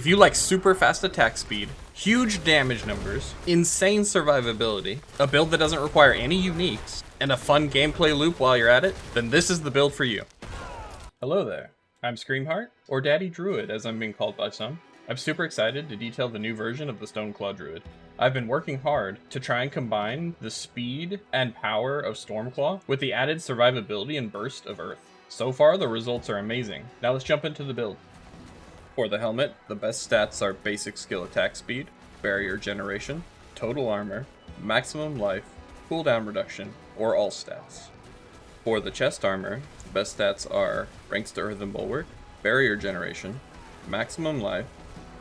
If you like super fast attack speed, huge damage numbers, insane survivability, a build that doesn't require any uniques, and a fun gameplay loop while you're at it, then this is the build for you. Hello there, I'm Screamheart, or Daddy Druid as I'm being called by some. I'm super excited to detail the new version of the STONECLAW Druid. I've been working hard to try and combine the speed and power of Stormclaw with the added survivability and burst of Earth. So far, the results are amazing. Now let's jump into the build. For the helmet, the best stats are basic skill attack speed, barrier generation, total armor, maximum life, cooldown reduction, or all stats. For the chest armor, the best stats are ranks to earthen bulwark, barrier generation, maximum life,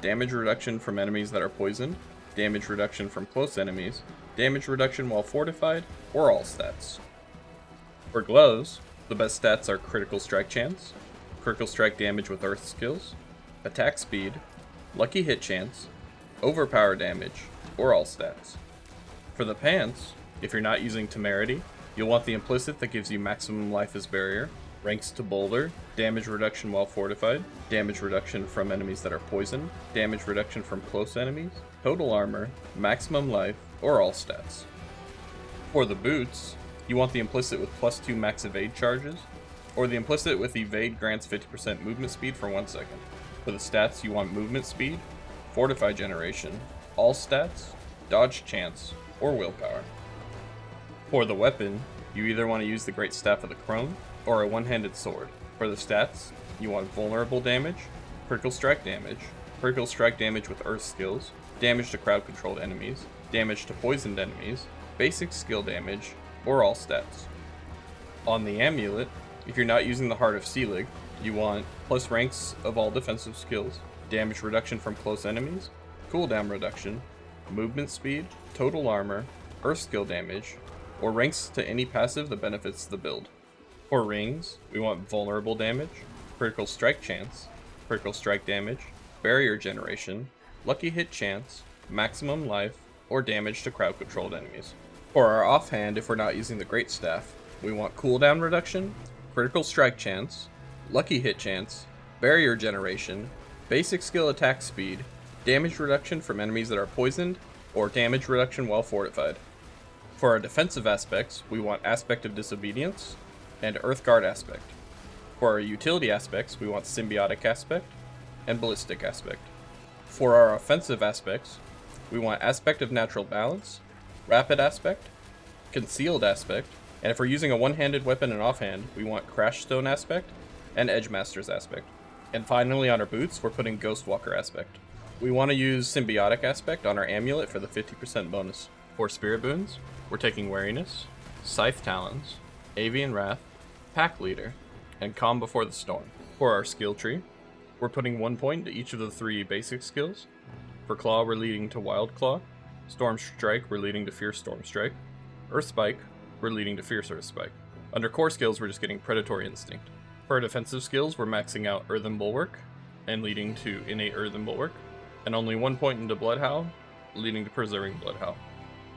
damage reduction from enemies that are poisoned, damage reduction from close enemies, damage reduction while fortified, or all stats. For gloves, the best stats are critical strike chance, critical strike damage with earth skills, attack speed, lucky hit chance, overpower damage, or all stats. For the pants, if you're not using temerity, you'll want the implicit that gives you maximum life as barrier, ranks to boulder, damage reduction while fortified, damage reduction from enemies that are poisoned, damage reduction from close enemies, total armor, maximum life, or all stats. For the boots, you want the implicit with +2 max evade charges, or the implicit with evade grants 50% movement speed for 1 second. For the stats, you want movement speed, fortify generation, all stats, dodge chance, or willpower. For the weapon, you either want to use the Great Staff of the Crone, or a one-handed sword. For the stats, you want vulnerable damage, critical strike damage with earth skills, damage to crowd-controlled enemies, damage to poisoned enemies, basic skill damage, or all stats. On the amulet, if you're not using the Heart of Selig, you want plus ranks of all defensive skills, damage reduction from close enemies, cooldown reduction, movement speed, total armor, earth skill damage, or ranks to any passive that benefits the build. For rings, we want vulnerable damage, critical strike chance, critical strike damage, barrier generation, lucky hit chance, maximum life, or damage to crowd controlled enemies. For our offhand, if we're not using the Great Staff, we want cooldown reduction, critical strike chance, lucky hit chance, barrier generation, basic skill attack speed, damage reduction from enemies that are poisoned, or damage reduction while fortified. For our defensive aspects, we want Aspect of Disobedience and Earthguard Aspect. For our utility aspects, we want Symbiotic Aspect and Ballistic Aspect. For our offensive aspects, we want Aspect of Natural Balance, Rapid Aspect, Concealed Aspect, and if we're using a one-handed weapon and offhand, we want Crash Stone Aspect and Edgemaster's Aspect. And finally on our boots, we're putting Ghostwalker Aspect. We want to use Symbiotic Aspect on our amulet for the 50% bonus. For Spirit Boons, we're taking Wariness, Scythe Talons, Avian Wrath, Pack Leader, and Calm Before the Storm. For our skill tree, we're putting 1 point to each of the 3 basic skills. For Claw, we're leading to Wild Claw. Storm Strike, we're leading to Fierce Storm Strike. Earth Spike, we're leading to Fierce Earth Spike. Under core skills, we're just getting Predatory Instinct. For our defensive skills, we're maxing out Earthen Bulwark and leading to Innate Earthen Bulwark, and only 1 point into Bloodhowl, leading to Preserving Bloodhowl.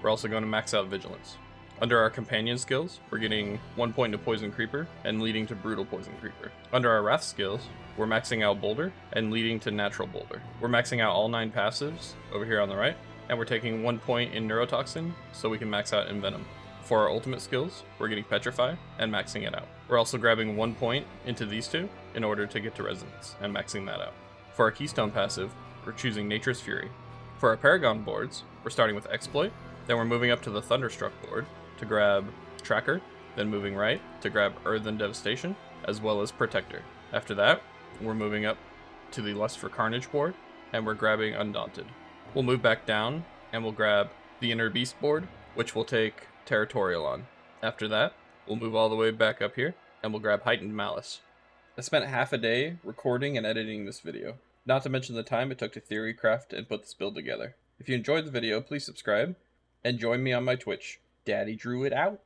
We're also going to max out Vigilance. Under our companion skills, we're getting 1 point to Poison Creeper and leading to Brutal Poison Creeper. Under our Wrath skills, we're maxing out Boulder and leading to Natural Boulder. We're maxing out all 9 passives over here on the right, and we're taking 1 point in Neurotoxin so we can max out Envenom. For our ultimate skills, we're getting Petrify and maxing it out. We're also grabbing 1 point into these 2 in order to get to Resonance and maxing that out. For our Keystone passive, we're choosing Nature's Fury. For our Paragon boards, we're starting with Exploit, then we're moving up to the Thunderstruck board to grab Tracker, then moving right to grab Earthen Devastation, as well as Protector. After that, we're moving up to the Lust for Carnage board, and we're grabbing Undaunted. We'll move back down, and we'll grab the Inner Beast board, which we'll take Territorial on. After that, we'll move all the way back up here, and we'll grab Heightened Malice. I spent half a day recording and editing this video, not to mention the time it took to theory craft and put this build together. If you enjoyed the video, please subscribe, and join me on my Twitch. Daddy Druid out.